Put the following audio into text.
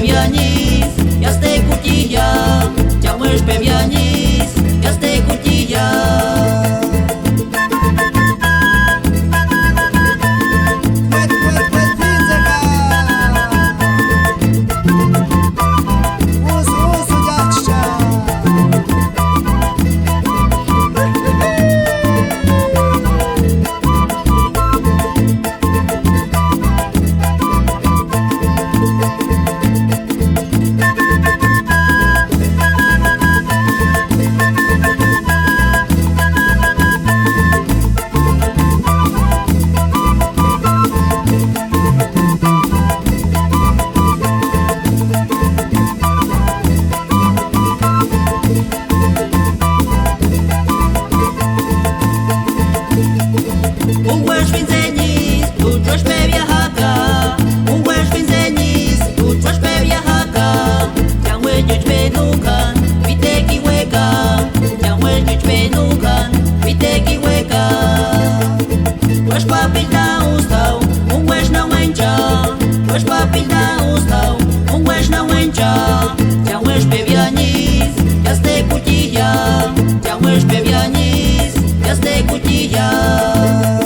pianis, ia stai cutia, te-am pe pianis, ia stai cutia. Os papéis não estão, gajo não entra. Os papéis não estão, gajo não entra. Já os bebianis, já se cutia. Já os bebianis, já se cutia.